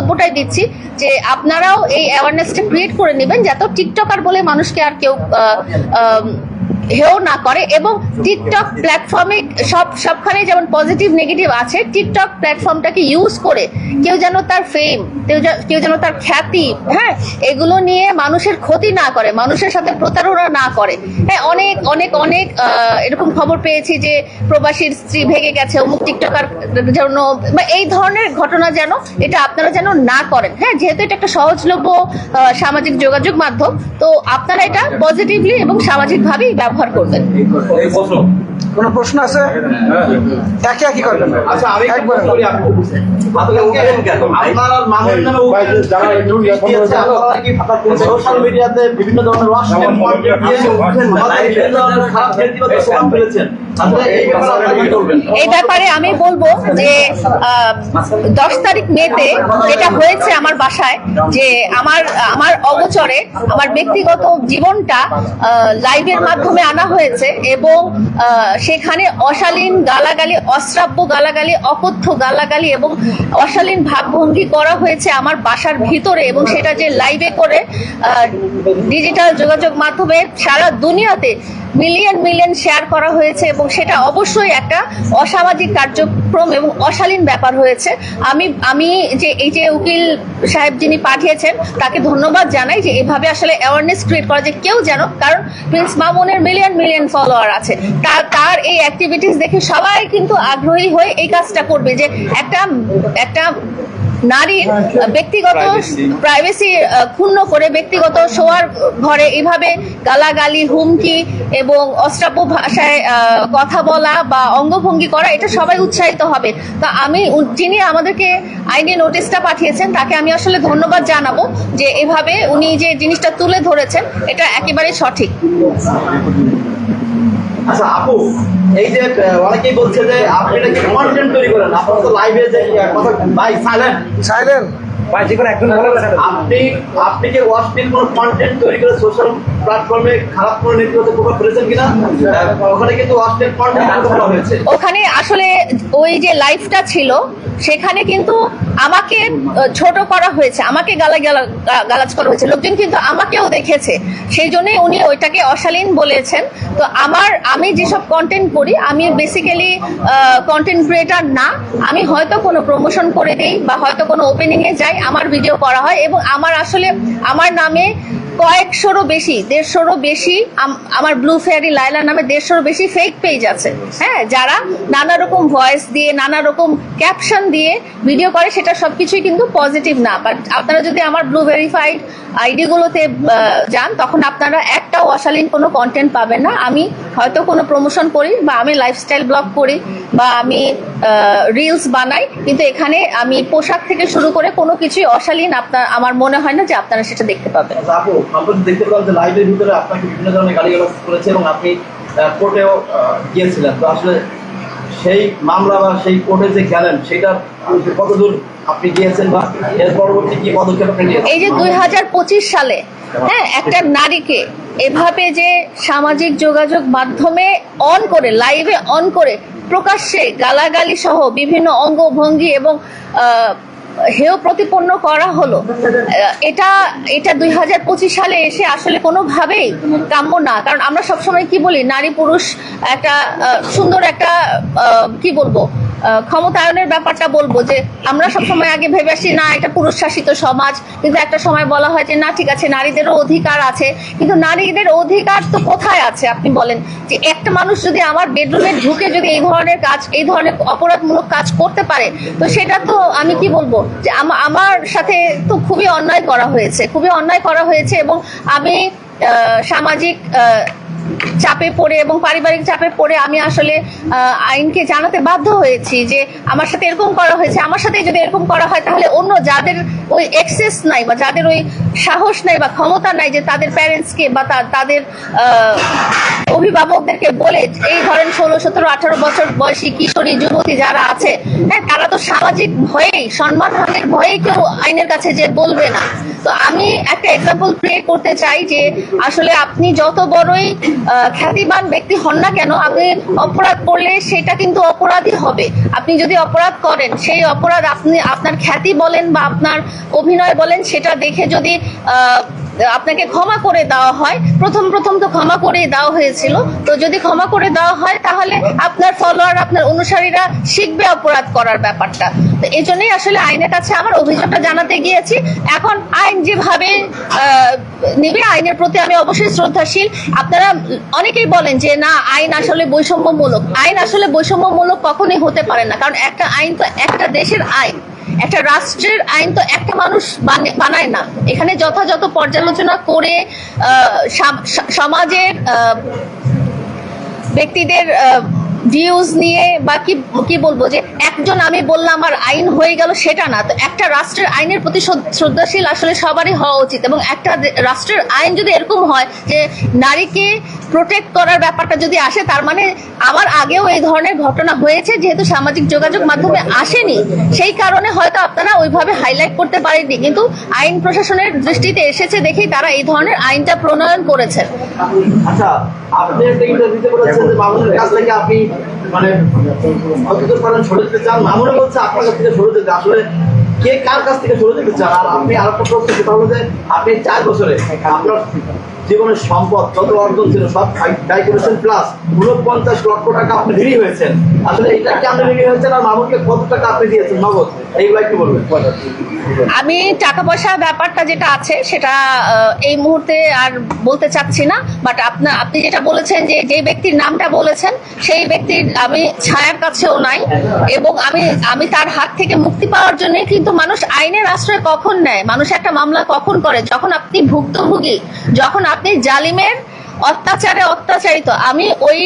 বক্তব্যটাই দিচ্ছি যে আপনারাও এই অ্যাওয়ারনেসটা ক্রিয়েট করে নেবেন যাতে টিকটকার বলে মানুষকে আর কেউ হেও না করে। এবং টিকটক প্ল্যাটফর্মে সবখানে যেমন পজিটিভ নেগেটিভ আছে, টিকটক প্ল্যাটফর্মটাকে ইউজ করে কেউ যেন তার ফেম, কেউ যেন তার খ্যাতি, হ্যাঁ, এগুলো নিয়ে মানুষের ক্ষতি না করে, মানুষের সাথে প্রতারণা না করে। হ্যাঁ, অনেক অনেক অনেক এরকম খবর পেয়েছি যে প্রবাসীর স্ত্রী ভেগে গেছে অমুক টিকটকার জন্য, বা এই ধরনের ঘটনা যেন এটা আপনারা যেন না করেন। হ্যাঁ, যেহেতু এটা একটা সহজলভ্য সামাজিক যোগাযোগ মাধ্যম, তো আপনারা এটা পজিটিভলি এবং সামাজিকভাবেই ব্যবহার করবেন। কোন প্রশ্ন আছে? একে একই করবেন। আচ্ছা, আমি একবার করি আপু। আপনারা উঠলেন কেন? আপনারা আর মানুষ নামে সোশ্যাল মিডিয়াতে বিভিন্ন ধরনের ওয়াশমেন্ট কন্টেন্ট দিয়ে বিভিন্ন ধরনের খারাপ নেতিবাচক প্রভাব ফেলেছেন। আসলে এই ব্যাপারে আপনারা কি বলবেন? এই ব্যাপারে আমি বলবো যে 10 তারিখ মেতে যেটা হয়েছে আমার বাসায়, যে আমার অগোচরে আমার ব্যক্তিগত জীবনটা লাইভের মাধ্যমে আনা হয়েছে এবং সেখানে অশালীন গালাগালি, অশ্রাব্য গালাগালি, অকথ্য গালাগালি এবং অশালীন ভাবভঙ্গি করা হয়েছে আমার বাসার ভিতরে, এবং সেটা যে লাইভে করে ডিজিটাল যোগাযোগ মাধ্যমে সারা দুনিয়াতে মিলিয়ন মিলিয়ন শেয়ার করা হয়েছে, এবং সেটা অবশ্যই একটা অসামাজিক কার্যক্রম এবং অশালীন ব্যাপার হয়েছে। আমি যে এই যে উকিল সাহেব যিনি পাঠিয়েছেন তাকে ধন্যবাদ জানাই যে এভাবে আসলে অ্যাওয়ারনেস ক্রিয়েট করা, যে কেউ যেন, কারণ প্রিন্স মামুনের মিলিয়ন মিলিয়ন ফলোয়ার আছে, তার এই অ্যাক্টিভিটিস দেখে সবাই কিন্তু আগ্রহী হয়ে এই কাজটা করবে, যে একটা নারীর ব্যক্তিগত প্রাইভেসি ক্ষুণ্ণ করে ব্যক্তিগত শোয়ার ঘরে এইভাবে গালাগালি, হুমকি এবং অশ্রাব্য ভাষায় কথা বলা বা অঙ্গভঙ্গি করা, এটা সবাই উৎসাহিত হবে। তা যিনি আমাদেরকে আইনি নোটিশটা পাঠিয়েছেন তাকে আমি আসলে ধন্যবাদ জানাবো যে এভাবে উনি যে জিনিসটা তুলে ধরেছেন এটা একেবারে সঠিক। আচ্ছা আপু, এই যে অনেকেই বলছে যে আপনি নাকি কন্টেন্ট তৈরি করেন, আপনারা তো লাইভে যে কথা ভাই সাইলেন্ট ভাই, যে কোনো একজন বলে আপনি কি ওয়াশটিন কোনো কন্টেন্ট তৈরি করে সোশ্যাল প্ল্যাটফর্মে খারাপ কোনো নেতিবাচক প্রভাব ফেলেছেন কিনা? ওখানে কিন্তু ওয়াশটিন কন্টেন্ট করা হয়েছে, ওখানে আসলে ওই যে লাইভটা ছিল সেখানে কিন্তু আমাকে ছোট করা হয়েছে, আমাকে গালাজ করা হয়েছে, লোকজন কিন্তু আমাকেও দেখেছে, সেই জন্যই উনি ওইটাকে অশালীন বলেছেন। তো আমি যেসব কন্টেন্ট করি, আমি বেসিক্যালি কন্টেন্ট ক্রিয়েটার না, আমি হয়তো কোনো প্রমোশন করে দিই বা হয়তো কোনো ওপেনিং এ যাই, আমার ভিডিও করা হয়, এবং আমার নামে কয়েকশোরও বেশি, 150রও বেশি, আমার ব্লু ফেয়ারি লাইলা নামে 150রও বেশি ফেক পেজ আছে, হ্যাঁ, যারা নানা রকম ভয়েস দিয়ে, নানা রকম ক্যাপশন দিয়ে ভিডিও করে, সেটা সবকিছুই কিন্তু পজিটিভ না। বাট আপনারা যদি আমার ব্লু ভেরিফাইড আইডিগুলোতে যান, তখন আপনারা একটাও অশালীন কোনো কন্টেন্ট পাবেন না। আমি হয়তো কোনো প্রমোশন করি বা আমি লাইফস্টাইল ব্লগ করি বা আমি রিলস বানাই, কিন্তু এখানে আমি পোশাক থেকে শুরু করে কোনো কিছুই অশালীন আমার মনে হয় না যে আপনারা সেটা দেখতে পাবেন। আপু, আপনারা দেখতে পেলাম যে লাইভের ভিতরে আপনাকে বিভিন্ন ধরনের গালিগালাজ করেছে এবং আপনি কোর্টেও গিয়েছিলেন। তো আসলে সেই মামলা বা সেই কোর্টে যে গেলেন, সেটার কতদূর আপনি গিয়েছেন বা এর পরবর্তী কি পদক্ষেপ আপনি নিয়েছেন? এই যে 2025 সালে, হ্যাঁ, একটা নারীকে এভাবে যে সামাজিক যোগাযোগ মাধ্যমে অন করে, লাইভে অন করে প্রকাশ্যে গালাগালি সহ বিভিন্ন অঙ্গভঙ্গি এবং হেয় প্রতিপন্ন করা হলো, এটা 2025 সালে এসে আসলে কোনোভাবেই কাম্য না। কারণ আমরা সবসময় কি বলি, নারী পুরুষ একটা সুন্দর একটা কি বলবো, ক্ষমতায়নের ব্যাপারটা বলবো, যে আমরা সবসময় আগে ভেবে আসি না এটা পুরুষ শাসিত সমাজ, কিন্তু একটা সময় বলা হয় যে না, ঠিক আছে, নারীদেরও অধিকার আছে, কিন্তু নারীদের অধিকার তো কোথায় আছে আপনি বলেন? যে একটা মানুষ যদি আমার বেডরুমে ঢুকে যদি এই ধরনের অপরাধমূলক কাজ করতে পারে, তো সেটা তো আমি কি বলবো, যে আমার সাথে তো খুবই অন্যায় করা হয়েছে, এবং আমি সামাজিক চাপে পড়ে এবং পারিবারিক চাপে পড়ে আমি আসলে আইনকে জানাতে বাধ্য হয়েছি যে আমার সাথে এরকম করা হয়েছে। আমার সাথে যদি এরকম করা হয়, তাহলে অন্য যাদের ওই অ্যাক্সেস নাই বা যাদের ওই সাহস নাই বা ক্ষমতা নাই যে তাদের প্যারেন্টসকে বা তাদের অভিভাবকদেরকে বলে, এই ধরেন 16, 17, 18 বছর বয়সী কিশোরী যুবতী যারা আছে, হ্যাঁ, তারা তো সামাজিক ভয়েই, সম্মানহানির ভয়েই কেউ আইনের কাছে যে বলবে না। তো আমি একটা এক্সাম্পল ক্রিয়েট করতে চাই যে আসলে আপনি যত বড়ই খ্যাতিমান ব্যক্তি হন না কেন, আপনি অপরাধ করলে সেটা কিন্তু অপরাধী হবে। আপনি যদি অপরাধ করেন, সেই অপরাধ আপনার খ্যাতি বলেন বা আপনার আপনার অভিনয় বলেন সেটা দেখে যদি আপনাকে ক্ষমা করে দেওয়া হয়, প্রথম তো ক্ষমা করে দেওয়া হয়েছিল, তো যদি ক্ষমা করে দেওয়া হয় তাহলে আপনার ফলোয়ার, আপনার অনুসারীরা শিখবে অপরাধ করার ব্যাপারটা। তো এই জন্যই আসলে আইনের কাছে আমার অভিযোগটা জানাতে গিয়েছি। এখন আইন যেভাবে নেবে, আইনের প্রতি আমি অবশ্যই শ্রদ্ধাশীল। আপনারা অনেকেই বলেন যে না, আইন আসলে বৈষম্যমূলক। আইন আসলে বৈষম্যমূলক কখনোই হতে পারে না, কারণ একটা আইন তো একটা দেশের আইন, একটা রাষ্ট্রের আইন তো একটা মানুষ বানায় না। এখানে যথাযথ পর্যালোচনা করে সমাজের ব্যক্তিদের ভিউজ নিয়ে বা কি বলবো, যে একজন আমি বললাম আর আইন হয়ে গেল সেটা না। তো একটা রাষ্ট্রের আইনের প্রতি শ্রদ্ধাশীল আসলে সবারই হওয়া উচিত। এবং একটা রাষ্ট্রের আইন যদি এরকম হয় যে নারীকে প্রোটেক্ট করার ব্যাপারটা যদি আসে, তার মানে আমার আগেও এই ধরনের ঘটনা হয়েছে, যেহেতু সামাজিক যোগাযোগ মাধ্যমে আসেনি সেই কারণে হয়তো আপনারা ওইভাবে হাইলাইট করতে পারেননি, কিন্তু আইন প্রশাসনের দৃষ্টিতে এসেছে দেখেই তারা এই ধরনের আইনটা প্রণয়ন করেছেন। আচ্ছা, আপনি একটা ইন্টারভিউতে বলেছেন যে মামুনের কাছ থেকে আপনি মানে সরে যেতে চান, মামুনে বলছে আপনার কাছ থেকে সরে যেতে। আসলে কে কার কাছ থেকে সরে যেতে চান? আর আপনি আরেকটা প্রশ্ন, সেটা হলো যে আপনি 4 বছরে আপনার জীবনের সম্পদ যত অর্জন ছিল সব ব্যয় করেছেন, প্লাস 49 লক্ষ টাকা আপনি ঋণী হয়েছেন। আসলে এটা কি আপনি ঋণী হয়েছেন, আর মামুনকে কত টাকা আপনি দিয়েছেন নগদ, এইগুলো একটু বলবেন। আমি টাকা পয়সা ব্যাপারটা যেটা আছে সেটা এই মুহূর্তে আর বলতে চাচ্ছি না, বাট আপনি যেটা বলেছেন যে ব্যক্তির নামটা বলেছেন সেই ব্যক্তির আমি ছায়ার কাছেও নাই, এবং আমি তার হাত থেকে মুক্তি পাওয়ার জন্য। কিন্তু মানুষ আইনের আশ্রয় কখন নেয়, মানুষ একটা মামলা কখন করে? যখন আপনি ভুক্তভোগী, যখন আপনি জালিমের অত্যাচারে অত্যাচারিত। আমি ওই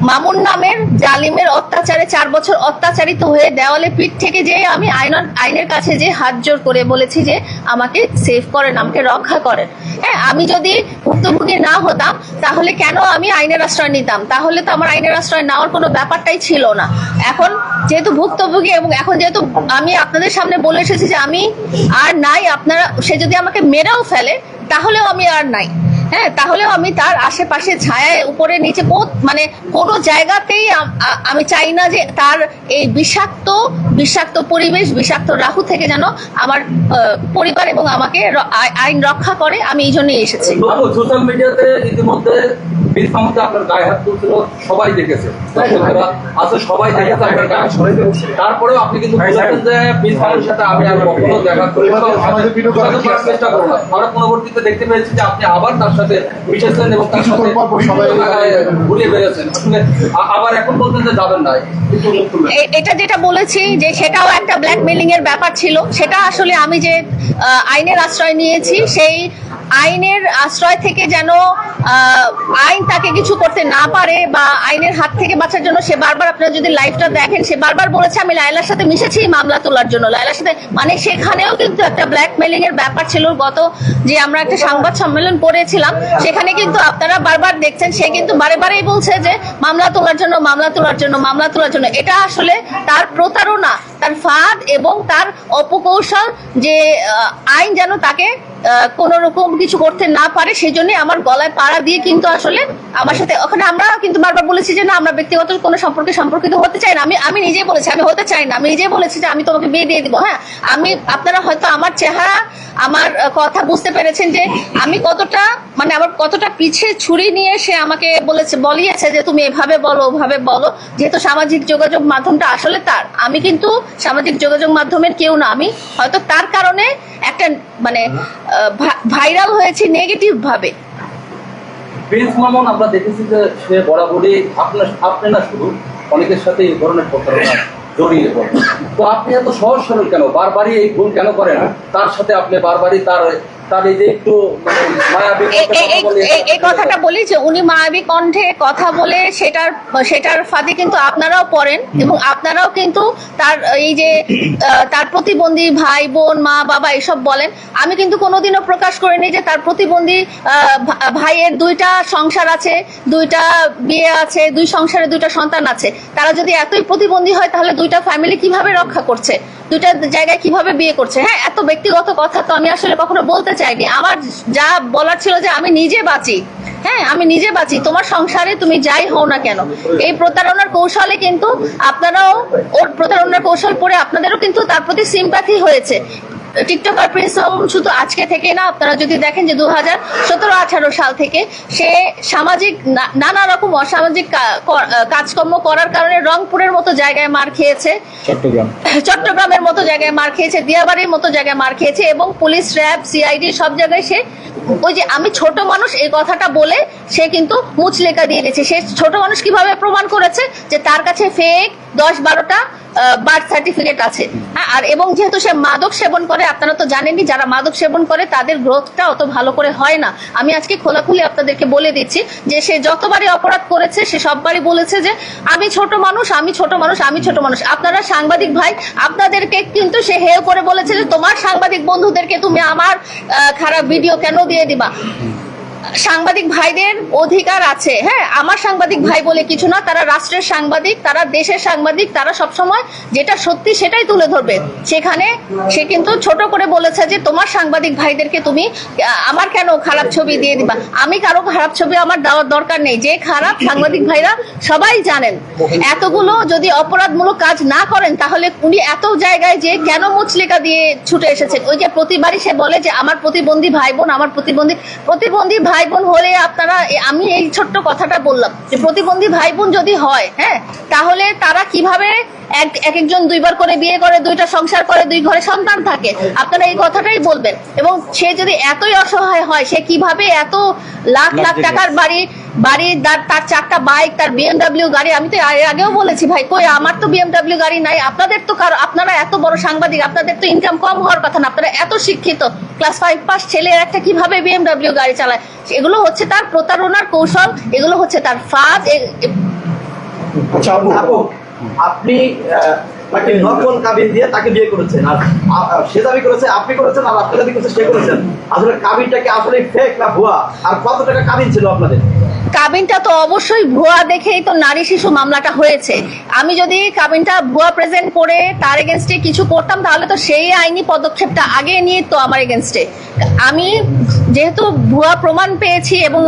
মামুন নামের জালিমের অত্যাচারে 4 বছর অত্যাচারিত হয়ে দেওয়ালে পিঠ থেকে যে আমি আইনের কাছে যে হাত জোর করে বলেছি যে আমাকে সেভ করেন, আমাকে রক্ষা করেন। হ্যাঁ, আমি যদি ভুক্তভোগী না হতাম তাহলে কেন আমি আইনের আশ্রয় নিতাম? তাহলে তো আমার আইনের আশ্রয় নেওয়ার কোনো ব্যাপারটাই ছিল না। এখন যেহেতু ভুক্তভোগী এবং এখন যেহেতু আমি আপনাদের সামনে বলে এসেছি যে আমি আর নাই, আপনারা সে যদি আমাকে মেরেও ফেলে তাহলেও আমি আর নাই। হ্যাঁ, তাহলেও আমি তার আশেপাশে ছায়ায় উপরে নিচে মানে কোনো জায়গাতেই আমি চাই না যে তার এই বিষাক্ত পরিবেশ, বিষাক্ত রাহু থেকে যেন আমার পরিবার এবং আমাকে আইন রক্ষা করে। আমি এই জন্যই এসেছি। সোশ্যাল মিডিয়াতে ইতিমধ্যে আপনার গায়ে হাত তুলছিল, সবাই দেখেছে, সবাই দেখেছে আপনার গায়ে হাত। তারপরেও আপনি কিন্তু বলেছেন যে বিলফামের সাথে আমি আর কখনো দেখা করি চেষ্টা করবো না। আমরা পরবর্তীতে দেখতে পেয়েছি যে আপনি আবার তার সাথে মিশেছেন এবং তার সাথে ঘুরিয়ে বেড়েছেন, আসলে আবার এখন বলছেন যে যাবেন না। এটা যেটা বলেছি যে সেটাও একটা ব্ল্যাকমেইলিং এর ব্যাপার ছিল। সেটা আসলে আমি যে আইনের আশ্রয় নিয়েছি, সেই আইনের আশ্রয় থেকে যেন আইন তাকে কিছু করতে না পারে বা আইনের হাত থেকে বাঁচার জন্য সে বারবার, আপনারা যদি লাইভটা দেখেন, সে বারবার বলেছে আমি লায়লার সাথে মিশেছি মামলা তোলার জন্য। লায়লার সাথে মানে সেখানেও কিন্তু একটা ব্ল্যাকমেইলিং এর ব্যাপার ছিল। গত যে আমরা একটা সংবাদ সম্মেলন করেছিলাম সেখানে কিন্তু আপনারা বারবার দেখছেন, সে কিন্তু বারেবারেই বলছে যে মামলা তোলার জন্য, মামলা তোলার জন্য, মামলা তোলার জন্য। এটা আসলে তার প্রতারণা, তার ফাঁদ এবং তার অপকৌশল, যে আইন যেন তাকে কোন রকম কিছু করতে না পারে। সেই জন্য আমার গলায় পাড়া দিয়ে কিন্তু আসলে আমার সাথে ওখানে আমরা কিন্তু বারবার বলেছি যে না, আমরা ব্যক্তিগত কোনো সম্পর্কিত হতে চাই না। আমি নিজেই বলেছি আমি হতে চাই না। আমি নিজেই বলেছি যে আমি তোমাকে বিয়ে দিয়ে দিব। হ্যাঁ, আপনারা হয়তো আমার চেহারা, আমার কথা বুঝতে পেরেছেন যে আমি কতটা, মানে আমার কতটা পিছে ছুরি নিয়ে সে আমাকে বলিয়েছে যে তুমি এভাবে বলো, ওভাবে বলো। যেহেতু সামাজিক যোগাযোগ মাধ্যমটা আসলে তার, আমি কিন্তু সামাজিক যোগাযোগ মাধ্যমের কেউ না। আমি হয়তো তার কারণে একটা মানে ভাইরাল হয়েছে নেগেটিভ ভাবে। প্রিন্স মামুন আমরা দেখেছি যে সে বরাবরই আপনি না শুধু অনেকের সাথে এই ধরনের প্রতারণা জড়িয়ে পড়ে। তো আপনি এত সহজ সরল কেন, বারবারই এই ভুল কেন করেন? তার সাথে আপনি বারবারই তার এই যে একটু মায়াবী এই কথাটা বলি যে উনি মায়াবী কণ্ঠে কথা বলে সেটার ফাঁদে কিন্তু আপনারাও পড়েন এবং আপনারাও কিন্তু তার এই যে তার প্রতিবন্ধী ভাই বোন মা বাবা এসব বলেন। আমি কিন্তু কোনোদিনও প্রকাশ করিনি যে তার প্রতিবন্ধী ভাইয়ের 2টা সংসার আছে, 2টা বিয়ে আছে, 2 সংসারে 2টা সন্তান আছে। তারা যদি এতই প্রতিবন্ধী হয় তাহলে 2টা ফ্যামিলি কিভাবে রক্ষা করছে, 2টা জায়গায় কিভাবে বিয়ে করছে? হ্যাঁ, এত ব্যক্তিগত কথা তো আমি আসলে কখনো বলতে চাইনি। আমার যা বলার ছিল যে আমি নিজে বাঁচি, হ্যাঁ আমি নিজে বাঁচি, তোমার সংসারে তুমি যাই হও না কেন। এই প্রতারণার কৌশলে কিন্তু আপনারাও ওর প্রতারণার কৌশল পড়ে আপনাদেরও কিন্তু তার প্রতি সিম্প্যাথি হয়েছে। টিকটকার প্রিন্স মামুন শুধু আজকে থেকে না, আপনারা যদি দেখেন যে 2017-18 সাল থেকে সে সামাজিক নানা রকম অসামাজিক কাজকর্ম করার কারণে রংপুরের মতো জায়গায় মার খেয়েছে, চট্টগ্রামের মতো জায়গায় মার খেয়েছে, দিয়াবাড়ির মতো জায়গায় মার খেয়েছে, এবং পুলিশ, র্যাব, সিআইডি সব জায়গায় সে ওই যে আমি ছোট মানুষ এই কথাটা বলে সে কিন্তু মুচলেকা দিয়ে দিয়েছে। সে ছোট মানুষ কিভাবে প্রমাণ করেছে যে তার কাছে ফেক 10-12টা বার্থ সার্টিফিকেট আছে। হ্যাঁ, আর এবং যেহেতু সে মাদক সেবন করে, আপনারা তো জানেনই যারা মাদক সেবন করে তাদের গ্রোথটা অত ভালো করে হয় না। আমি আজকে খোলাখুলি আপনাদেরকে বলে দিচ্ছি যে সে যতবারই অপরাধ করেছে সে সববারই বলেছে যে আমি ছোট মানুষ, আমি ছোট মানুষ, আমি ছোট মানুষ। আপনারা সাংবাদিক ভাই, আপনাদেরকে কিন্তু সে হেয় করে বলেছে যে তোমার সাংবাদিক বন্ধুদেরকে তুমি আমার খারাপ ভিডিও কেন দিয়ে দিবা। সাংবাদিক ভাইদের অধিকার আছে, হ্যাঁ, আমার সাংবাদিক ভাই বলে কিছু না, তারা রাষ্ট্রের সাংবাদিক, তারা দেশের সাংবাদিক, তারা সবসময় যেটা সত্যি সেটাই তুলে ধরবে। সেখানে সে কিন্তু ছোট করে বলেছে যে তোমার সাংবাদিক ভাইদেরকে তুমি আমার কেন খারাপ ছবি দিয়ে দিবা। আমি কারো খারাপ ছবি আমার দেওয়ার দরকার নেই, যে খারাপ সাংবাদিক ভাইরা সবাই জানেন। এতগুলো যদি অপরাধমূলক কাজ না করেন তাহলে উনি এত জায়গায় যে কেন মুচলেকা দিয়ে ছুটে এসেছেন। ওই যে প্রতিবারই সে বলে যে আমার প্রতিবন্ধী ভাই বোন, আমার প্রতিবন্ধী ভাই বোন হলে আপনারা, আমি এই ছোট্ট কথাটা বললাম যে প্রতিবন্ধী ভাই বোন যদি হয়, হ্যাঁ, তাহলে তারা কিভাবে একজন 2বার করে বিয়ে করে, 2টা সংসার করে, 2 ঘরে সন্তান থাকে, আপনারা এই কথাটাই বলবেন। এবং সে যদি এতই অসহায় হয় সে কিভাবে এত লাখ লাখ টাকার বাড়ি, তার 4টা বাইক, তার BMW গাড়ি। আমি তো আগেও বলেছি ভাই, কই আমার তো BMW গাড়ি নাই, আপনাদের তো আপনারা এত বড় সাংবাদিক, আপনাদের তো ইনকাম কম হওয়ার কথা না, আপনারা এত শিক্ষিত, ক্লাস 5 পাস ছেলে একটা কিভাবে BMW গাড়ি চালায়। এগুলো হচ্ছে তার প্রতারণার কৌশল, এগুলো হচ্ছে তার ফাঁদ। আচ্ছা আপু, আপনি তাকে নকল কাবিন দিয়ে তাকে বিয়ে করেছেন, আর সে দাবি করেছে আপনি করেছেন, আর আপনি দাবি করেছে সে করেছেন। আসলে কাবিনটা কি আসলে ফেক না ভুয়া, আর কত টাকা কাবিন ছিল আপনাদের? কাবিনটা তো অবশ্যই ভুয়া দেখেই তো নারী শিশু মামলাটা হয়েছে। আমি যদি কাবিনটা ভুয়া প্রেজেন্ট করে তার এগেনস্টে কিছু করতাম তাহলে তো সেই আইনি পদক্ষেপটা আগে নিয়ে তো আমার এগেনস্টে। আমি যেহেতু ভুয়া প্রমাণ পেয়েছি এবং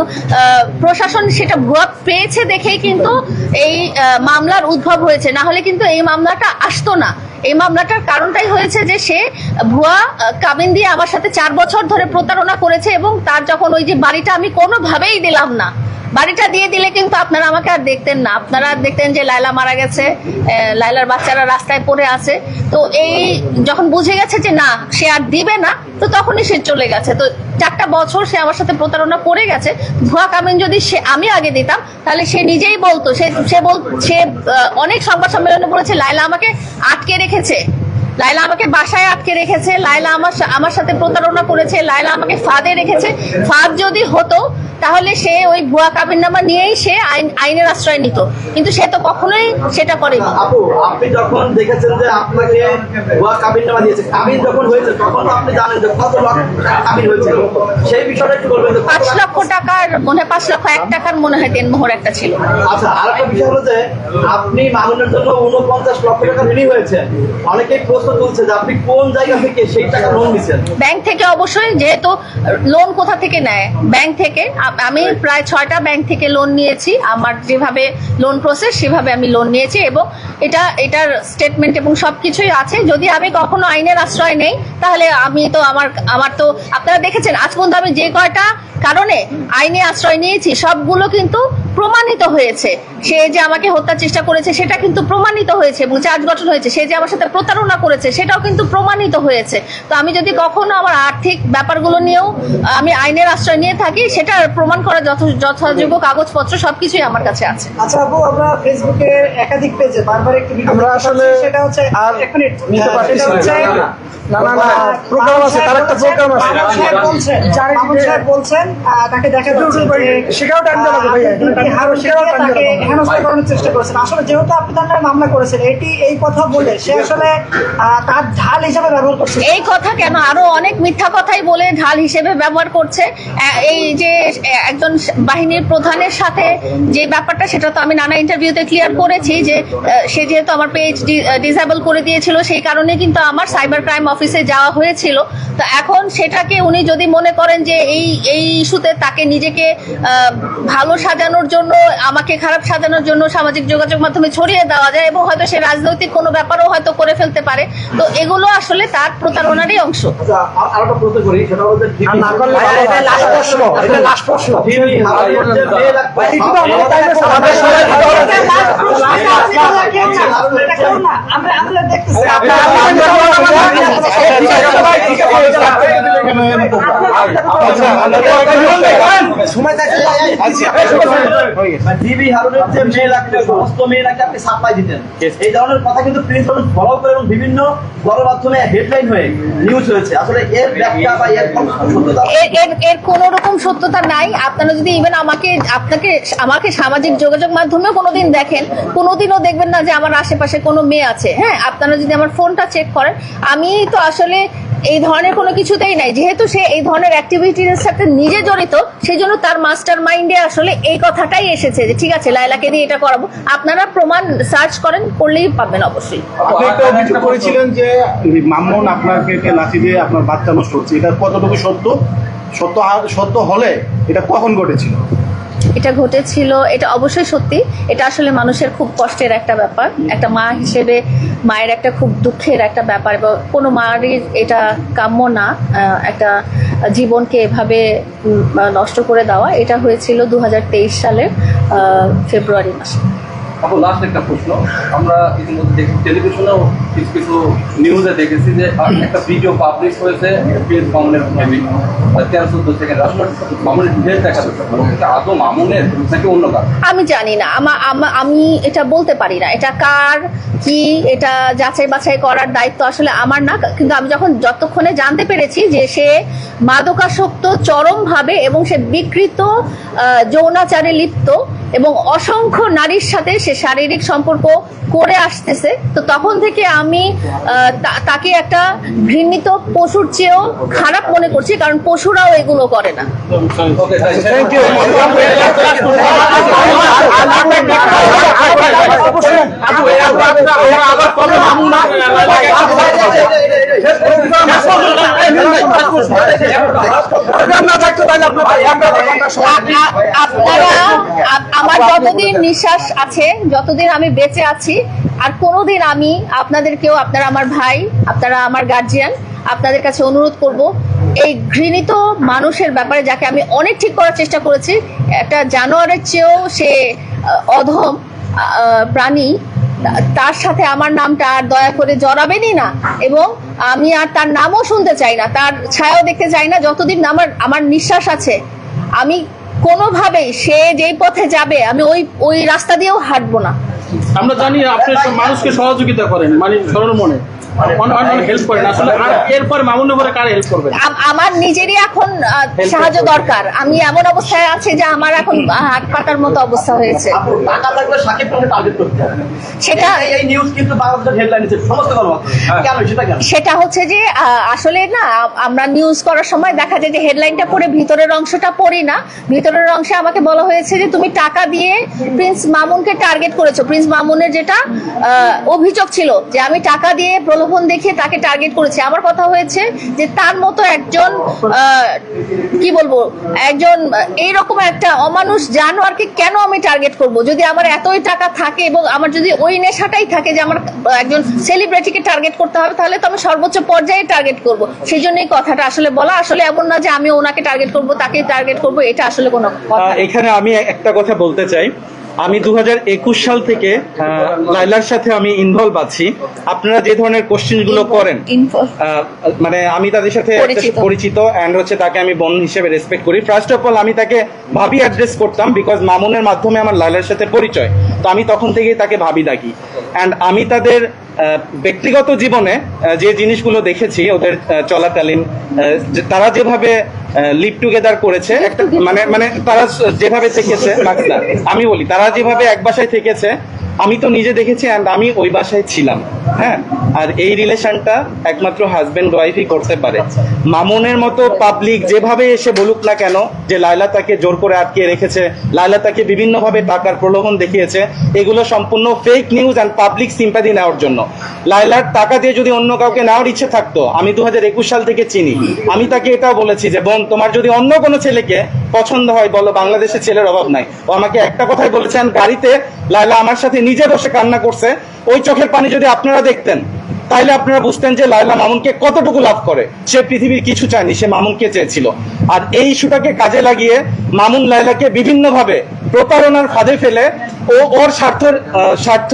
প্রশাসন সেটা ভুয়া পেয়েছে দেখেই কিন্তু এই মামলার উদ্ভব হয়েছে, না হলে কিন্তু এই মামলাটা আসতো না। এই মামলাটার কারণটাই হয়েছে যে সে ভুয়া কাবিন দিয়ে আমার সাথে 4 বছর ধরে প্রতারণা করেছে, এবং তার যখন ওই যে বাড়িটা আমি কোনোভাবেই দিলাম না, বাড়িটা দিয়ে দিলে কিন্তু আপনারা আমাকে আর দেখতেন না, আপনারা দেখতেন যে লায়লা মারা গেছে, লায়লার বাচ্চারা রাস্তায় পড়ে আছে। তো এই যখন বুঝে গেছে যে না সে আর দিবে না, তো তখনই সে চলে গেছে। তো 4টা বছর সে আমার সাথে প্রতারণা করে গেছে। ভুয়া কাবিন যদি আমি আগে দিতাম তাহলে সে নিজেই বলতো, সে অনেক সংবাদ সম্মেলনে বলেছে লায়লা আমাকে আটকে রেখেছে, লায়লা আমাকে বাসায় আটকে রেখেছে, লায়লা আমার সাথে প্রতারণা করেছে, লায়লা আমাকে ফাঁদে রেখেছে। ফাঁদ যদি হতো তাহলে সে ওই ভুয়া কাবিননামা নিয়েই সে আইনের আশ্রয় নিত, কিন্তু সে তো কখনোই সেটা করেনি। আপু, আপনি যখন দেখেছেন যে আপনাকে ভুয়া কাবিননামা দিয়েছে, কাবিন যখন হয়েছে তখন আপনি জানেন যে কত লক্ষ টাকা কাবিন হয়েছে, সেই বিষয়টা একটু বলবেন। 5 লক্ষ টাকার মনে হয়, 5 লক্ষ 1 টাকার মনে হয় দেনমোহর একটা ছিল। আচ্ছা, আরেকটা বিষয় হলো যে আপনি মামুনের জন্য 49 লক্ষ টাকা ঋণী হয়েছেন। অনেকেই প্রশ্ন তুলছে যে আপনি কোন জায়গা থেকে সেই টাকা লোন নিছেন? ব্যাংক থেকে অবশ্যই, যেহেতু লোন কোথা থেকে নেয়, ব্যাংক থেকে। আমি প্রায় 6টা ব্যাংক থেকে লোন নিয়েছি, আমার যেভাবে লোন প্রসেস সেভাবে আমি লোন নিয়েছি, এবং এটার স্টেটমেন্ট এবং সবকিছুই আছে। যদি আমি কখনো আইনের আশ্রয় নেই তাহলে আমি তো আমার তো আপনারা দেখেছেন আজ পর্যন্ত আমি যে কয়টা কারণে আইনে আশ্রয় নিয়েছি সবগুলো কিন্তু প্রমাণিত হয়েছে। সে যে আমাকে হত্যার চেষ্টা করেছে সেটা কিন্তু প্রমাণিত হয়েছে এবং চার্জ গঠন হয়েছে। সে যে আমার সাথে প্রতারণা করেছে সেটাও কিন্তু প্রমাণিত হয়েছে। তো আমি যদি কখনো আমার আর্থিক ব্যাপারগুলো নিয়েও আমি আইনের আশ্রয় নিয়ে থাকি, সেটা প্রমাণ করার যথাযোগ্য কাগজপত্র সবকিছুই আমার কাছে আছে। আচ্ছা আপু, আমরা ফেসবুকে একাধিক পেজে বারবার একটি ভিডিও আমরা আসলে সেটা হচ্ছে আর এক মিনিট নিতে পারতেছি না, প্রোগ্রাম আছে, তার একটা প্রোগ্রাম আছে। মামুন সাহেব বলছেন তাকে দেখা যাচ্ছে যে সেটাও টাইম দেওয়া লাগবে ভাইয়া, হারুনকে তাকে হেনস্থা করানোর চেষ্টা করেছেন। আসলে যেহেতু আপনি তার নামে মামলা করেছেন, এই কথা বলে সে আসলে তার ঢাল হিসাবে ব্যবহার করছে। এই কথা কেন, আরো অনেক মিথ্যা কথাই বলে ঢাল হিসেবে ব্যবহার করছে। এই যে একজন বাহিনীর প্রধানের সাথে যে ব্যাপারটা, সেটা তো আমি নানা ইন্টারভিউতে ক্লিয়ার করেছি যে সে যেহেতু আমার পেজ ডিসেবল করে দিয়েছিল, সেই কারণে কিন্তু আমার সাইবার ক্রাইম অফিসে যাওয়া হয়েছিল। তো এখন সেটাকে উনি যদি মনে করেন যে এই ইস্যুতে তাকে নিজেকে ভালো সাজানোর জন্য, আমাকে খারাপ সাজানোর জন্য সামাজিক যোগাযোগ মাধ্যমে ছড়িয়ে দেওয়া যায়, এবং হয়তো সে রাজনৈতিক কোনো ব্যাপারও হয়তো করে ফেলতে পারে, তো এগুলো আসলে তার প্রতারণারই অংশ। আর একটা প্রশ্ন করি, সেটা হচ্ছে না করলে এটা লাস্ট প্রশ্ন। আমরা দেখতেছি ডিবি হারুনের যে মেয়ে লাগবে, সমস্ত মেয়ে নাকি আপনি সাপ্লাই দিতেন, এই ধরনের কথা কিন্তু প্রিন্স ফলো করে এবং বিভিন্ন গণমাধ্যমে হেডলাইন হয়ে নিউজ হয়েছে। আসলে এর ব্যাখ্যা বা এর সত্যতা, এর কোন রকম সত্যতা নাই। আপনারা যদি ইভেন আমাকে সামাজিক যোগাযোগ মাধ্যমে কোনোদিন দেখেন, কোনোদিনও দেখবেন না যে আমার আশেপাশে কোনো মেয়ে আছে। হ্যাঁ, আপনারা যদি আমার ফোনটা চেক করেন, আমি তো আসলে এই ধরনের কোনো কিছুতেই নাই। যেহেতু সে এই ধরনের অ্যাক্টিভিটির সাথে নিজে জড়িত, সেই জন্য তার মাস্টার মাইন্ডে আসলে এই কথাটাই এসেছে যে ঠিক আছে, লায়লাকে দিয়ে এটা করাবো। আপনারা প্রমাণ সার্চ করেন, করলেই পাবেন অবশ্যই। আপনি একটা অভিযোগ করেছিলেন যে মামুন আপনাকে লাঠি দিয়ে আপনার বাচ্চা নষ্ট হচ্ছে, এটা কতটুকু সত্য হলে এটা কখন ঘটেছিল? এটা ঘটেছিল, এটা অবশ্যই সত্যি। এটা আসলে মানুষের খুব কষ্টের একটা ব্যাপার, একটা মা হিসেবে মায়ের একটা খুব দুঃখের একটা ব্যাপার, এবং কোনো মায়েরই এটা কাম্য না একটা জীবনকে এভাবে নষ্ট করে দেওয়া। এটা হয়েছিল 2023 সালের ফেব্রুয়ারি মাসে। এখন লাস্ট একটা প্রশ্ন, আমরা ইতিমধ্যে টেলিভিশনেও কিছু নিউজে দেখেছি যে একটা ভিডিও পাবলিশ হয়েছে প্রিন্স মামুনের 13-14 সেকেন্ড মামুনের ঢের দেখা যাচ্ছে, আদৌ মামুনের নাকি অন্য কাজ আমি জানি না, আমি এটা বলতে পারি না এটা কার কি, এটা যাচাই বাছাই করার দায়িত্ব আসলে আমার না। কিন্তু আমি যতক্ষণে জানতে পেরেছি যে সে মাদকাসক্ত চরমভাবে, এবং সে বিকৃত যৌনাচারে লিপ্ত, এবং অসংখ্য নারীর সাথে সে শারীরিক সম্পর্ক করে আসতেছে, তো তখন থেকে আমি তাকে একটা ঘৃণিত পশুর চেয়েও খারাপ মনে করছি, কারণ পশুরাও এগুলো করে না। আমার যতদিন নিঃশ্বাস আছে, যতদিন আমি বেঁচে আছি, আর কোনোদিন আমি আপনাদেরকেও, আপনারা আমার ভাই, আপনারা আমার গার্জিয়ান, আপনাদের কাছে অনুরোধ করব, এই ঘৃণিত মানুষের ব্যাপারে, যাকে আমি অনেক ঠিক করার চেষ্টা করেছি, একটা জানোয়ারের চেয়েও সে অধম প্রাণী, তার সাথে আমার নামটা আর দয়া করে জড়াবেনই না, এবং আমি আর তার নামও শুনতে চাই না, তার ছায়াও দেখতে চাই না। যতদিন আমার নিঃশ্বাস আছে, আমি কোনোভাবেই সে যেই পথে যাবে আমি ওই রাস্তা দিয়েও হাঁটবো না। আমরা জানি আপনি মানুষকে সহযোগিতা করেন, মানে সরল মনে হেল্প করেন, আসলে আর এরপর মামুনের উপরে কার হেল্প করবেন? আমার নিজেরই এখন সাহায্য দরকার। আমি এমন অবস্থায় আছি যে আমার এখন হাত পাতার মতো অবস্থা হয়েছে। টাকা লাগলে সাকিব খানকে টার্গেট করতে হবে, সেটা এই নিউজ কিন্তু বাংলাদেশের হেডলাইন আছে সমস্ত কেন সেটা কেন? সেটা হচ্ছে যে আসলে না, আমরা নিউজ করার সময় দেখা যায় যে হেডলাইনটা পড়ে ভিতরের অংশটা পড়ি না। ভিতরের অংশে আমাকে বলা হয়েছে যে তুমি টাকা দিয়ে প্রিন্স মামুনকে টার্গেট করেছো। প্রিন্স মামুনের যেটা অভিযোগ ছিল যে আমি টাকা দিয়ে প্রলোভন দেখিয়ে তাকে টার্গেট করেছি। আমার কথা হয়েছে যে তার মতো একজন কি বলবো, একজন এইরকম একটা অমানুষ জানোয়ারকে কেন আমি টার্গেট করব? যদি আমার এতই টাকা থাকে এবং আমার যদি ওই নেশাটাই থাকে যে আমার একজন সেলিব্রিটিকে টার্গেট করতে হবে, তাহলে তো আমি সর্বোচ্চ পর্যায়ে টার্গেট করব। সেই জন্য এই কথাটা আসলে বলা, আসলে এমন না যে আমি ওনাকে টার্গেট করব, তাকে টার্গেট করব, এটা আসলে কোনো কথা। এখানে আমি একটা কথা বলতে চাই, আমি 2021 সাল থেকে লাইলার সাথে আমি ইনভলভ আছি। আপনারা যে ধরনের কোশ্চেন গুলো করেন, মানে আমি তাদের সাথে পরিচিত, এন্ড হচ্ছে তাকে আমি বোন হিসেবে রেসপেক্ট করি। ফার্স্ট অফ অল আমি তাকে ভাবি অ্যাড্রেস করতাম, বিকজ মামুনের মাধ্যমে আমার লাইলার সাথে পরিচয়, তো আমি তখন থেকেই তাকে ভাবি ডাকি। এন্ড আমি তাদের ব্যক্তিগত জীবনে যে জিনিসগুলো দেখেছি ওদের চলাকালীন, তারা যেভাবে লিভ টুগেদার করেছে একটা মানে তারা যেভাবে থেকেছে বাকিরা, আমি বলি তারা যেভাবে এক বাসায় থেকেছে আমি তো নিজে দেখেছি and আমি ওই বাসায় ছিলাম। হ্যাঁ, আর এই রিলেশনটা একমাত্র হাজবেন্ড ওয়াইফই করতে পারে। মামুনের মতো পাবলিক যেভাবে এসে বলুক না কেন যে লায়লা তাকে জোর করে আটকে রেখেছে, লায়লা তাকে বিভিন্নভাবে টাকার প্রলোভন দেখিয়েছে, এগুলো সম্পূর্ণ fake news and public sympathy নেওয়ার জন্য। লায়লার টাকা দিয়ে যদি অন্য কাউকে নেওয়ার ইচ্ছে থাকতো, আমি 2021 সাল থেকে চিনি, আমি তাকে এটাও বলেছি যে বোন তোমার যদি অন্য কোনো ছেলেকে পছন্দ হয় বলো, বাংলাদেশে ছেলের অভাব নাই। ও আমাকে একটা কথাই বলেছেন, গাড়িতে লায়লা আমার সাথে নিজে বসে কান্না করছে, ওই চোখের পানি যদি আপনারা দেখতেন তাইলে আপনারা বুঝতেন যে লায়লা মামুনকে কতটুকু লাভ করে। সে পৃথিবীর কিছু চায়নি, সে মামুনকে চেয়েছিল। আর এই ইস্যুটাকে কাজে লাগিয়ে মামুন লায়লাকে বিভিন্নভাবে প্রতারণার ফাঁদে ফেলে ও ওর স্বার্থ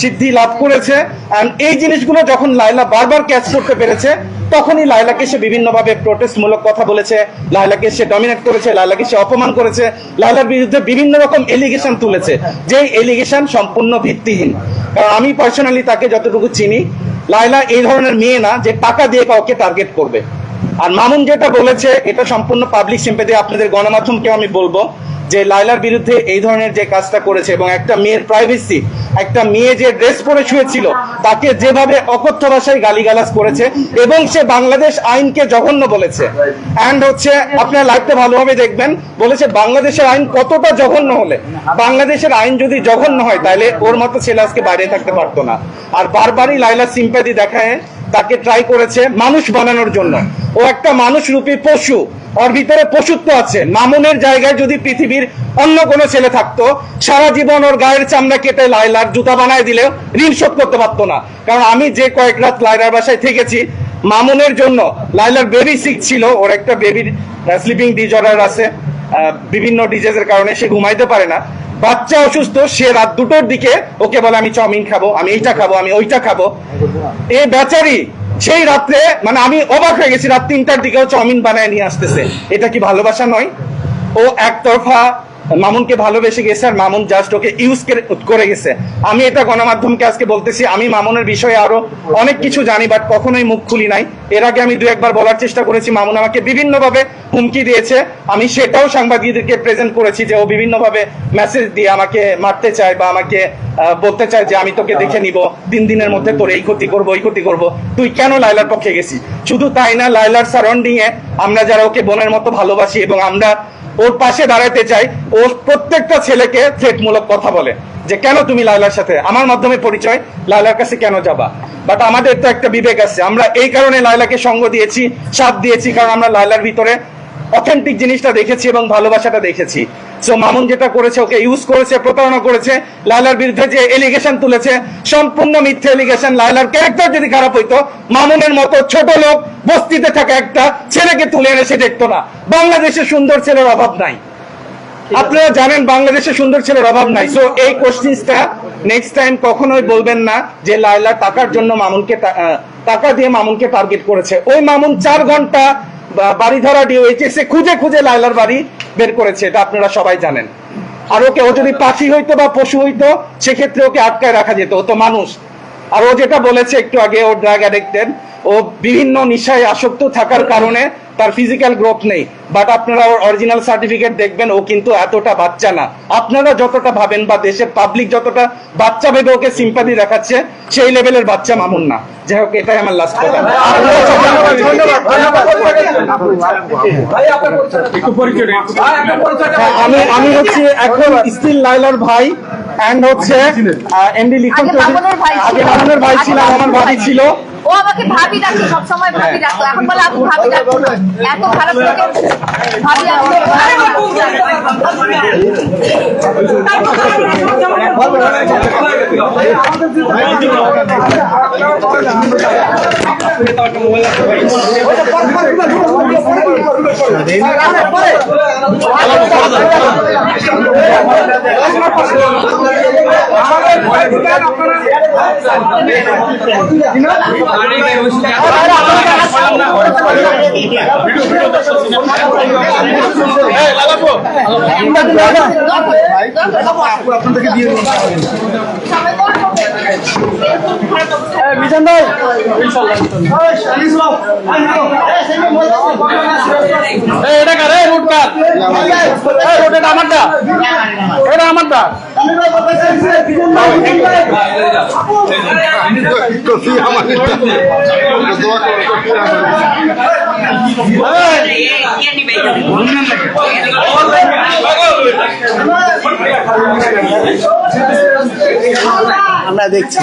সিদ্ধি লাভ করেছে। আর এই জিনিসগুলো যখন লায়লা বারবার ক্যাচ করতে পেরেছে, তখনই লায়লাকে সে বিভিন্নভাবে প্রোটেস্টমূলক কথা বলেছে, লায়লাকে সে ডমিনেট করেছে, লায়লাকে সে অপমান করেছে, লায়লার বিরুদ্ধে বিভিন্ন রকম এলিগেশন তুলেছে, যে এলিগেশন সম্পূর্ণ ভিত্তিহীন। কারণ আমি পার্সোনালি তাকে যতটুকু চিনি, লায়লা এই ধরনের মেয়ে না যে টাকা দিয়ে কাউকে টার্গেট করবে। আর মামুন যেটা বলেছে এটা সম্পূর্ণ পাবলিক সিম্পাথি। আপনাদের গণমাধ্যমকেও আমি বলবো যে লায়লার বিরুদ্ধে এই ধরনের যে কাজটা করেছে এবং একটা মেয়ের প্রাইভেসি, একটা মেয়ে যে ড্রেস পরে শুয়েছিল তাকে যেভাবে অকথ্য ভাষায় গালিগালাজ করেছে এবং সে বাংলাদেশ আইনকে জঘন্য বলেছে। অ্যান্ড হচ্ছে আপনারা লাইভটা ভালোভাবে দেখবেন, বলেছে বাংলাদেশের আইন কতটা জঘন্য হলে, বাংলাদেশের আইন যদি জঘন্য হয় তাহলে ওর মতো ছেলে আজকে বাইরে থাকতে পারতো না। আর বারবারই লায়লা সিম্পাথি দেখায় তাকে ট্রাই করেছে মানুষ বানানোর জন্য। ও একটা মানুষ রূপী পশু, ওর ভিতরে পশুত্ব আছে। মামুনের জায়গায় যদি পৃথিবীর অন্য কোনো ছেলে থাকতো, সারা জীবন ওর গায়ের চামড়া কেটে লায়লার জুতা বানায় দিলেও ঋণ শোধ করতে পারতো না। কারণ আমি যে কয়েক রাত লায়লার বাসায় থেকেছি, মামুনের জন্য লায়লার বেবি সিক ছিল, ওর একটা বেবির স্লিপিং ডিসঅর্ডার আছে, বিভিন্ন ডিজিজের কারণে সে ঘুমাইতে পারে না। বাচ্চা অসুস্থ, সে রাত 2টোর দিকে ওকে বলে আমি চাউমিন খাবো, আমি এইটা খাবো, আমি ওইটা খাবো। এ বেচারি সেই রাত্রে, মানে আমি অবাক হয়ে গেছি, রাত 3টার দিকেও চাউমিন বানায় নিয়ে আসতেছে। এটা কি ভালোবাসা নয়? ও একতরফা মামুনকে ভালোবেসে গেছে আর মামুন জাস্ট ওকে ইউজ করে গেছে। আমি এটা গণমাধ্যমকে আজকে বলতেছি, আমি মামুনের বিষয়ে আরো অনেক কিছু জানি, বাট কখনোই মুখ খুলি নাই। এর আগে আমি 2-1বার বলার চেষ্টা করেছি, মামুন আমাকে বিভিন্নভাবে হুমকি দিয়েছে, আমি সেটাও সাংবাদিকদেরকে প্রেজেন্ট করেছি যে ও বিভিন্নভাবে মেসেজ দিয়ে আমাকে মারতে চায় বা আমাকে বলতে চায় যে আমি তোকে দেখে নিব, 3 দিনের মধ্যে তোর এই ক্ষতি করবো, ওই ক্ষতি করবো। তুই কেন লায়লার পক্ষে গেছি? শুধু তাই না, লায়লার সারাউন্ডিং এ আমরা যারা ওকে বোনের মতো ভালোবাসি এবং আমরা ওর পাশে দাঁড়াতে চাই, ও প্রত্যেকটা ছেলেকে থ্রেটমূলক কথা বলে যে কেন তুমি লায়লার সাথে, আমার মাধ্যমে পরিচয়, লায়লার কাছে কেন যাবা? বাট আমাদের তো একটা বিবেক আছে, আমরা এই কারণে লায়লাকে সঙ্গ দিয়েছি, সাথ দিয়েছি, কারণ আমরা লায়লার ভিতরে অথেন্টিক জিনিসটা দেখেছি এবং ভালোবাসাটা দেখেছি। সো মামুন যেটা করেছে, ওকে ইউজ করেছে, প্রতারণা করেছে, লায়লার বিরুদ্ধে যে এলিগেশন তুলেছে সম্পূর্ণ মিথ্যে এলিগেশন। লায়লার ক্যারেক্টার যদি খারাপ হইতো, মামুনের মতো ছোট লোক বস্তিতে থাকা একটা ছেলেকে তুলে এনে সে দেখতো না। বাংলাদেশে সুন্দর ছেলের অভাব নাই, আপনারা জানেন বাংলাদেশে সুন্দর ছেলের অভাব নাই। সো এই কোশ্চেনটা নেক্সট টাইম কখনোই বলবেন না যে লায়লা টাকার জন্য মামুনকে টাকা দিয়ে মামুনকে টার্গেট করেছে। ওই মামুন 4 ঘন্টা বাড়ি ধরা ডিওএইচএস খুঁজে খুঁজে লায়লার বাড়ি বের করেছে, এটা আপনারা সবাই জানেন। আর ওকে, ও যদি পাখি হইতো বা পশু হইতো সেক্ষেত্রে ওকে আটকায় রাখা যেত, ও তো মানুষ। আর ও যেটা বলেছে একটু আগে, ও ড্রাগ অ্যাডিক্টেড, ও বিভিন্ন নেশায় আসক্ত থাকার কারণে তার ফিজিক্যাল গ্রোথ নেই। বাট আপনারা ওর অরিজিনাল সার্টিফিকেট দেখবেন, ও কিন্তু এতটা বাচ্চা না। আপনারা যতটা ভাবেন বা দেশের পাবলিক যতটা বাচ্চা ভেবে ওকে সিম্পাথি দেখাচ্ছে, সেই লেভেলের বাচ্চা মামুন না। যাই হোক, এটাই আমার লাস্ট কথা। আমি হচ্ছে এখন স্টিল লায়লার ভাই, এন্ড হচ্ছে এমডি লিখন চৌধুরী। আগে মামুনের ভাই ছিলাম, আমার ভাবি ছিল। ও আমাকে ভাবি ডাকে, সবসময় ভাবি ডাকতো, এখন বলে আপু ভাবি ডাকতো না। এত খারাপ লাগে ভাবি মোবাইল আপনাদেরকে দিয়ে দিন। মিজান ভাই এটা কার রুট কার রুট এটা আমারটা এটা আমারটা আমরা দেখছি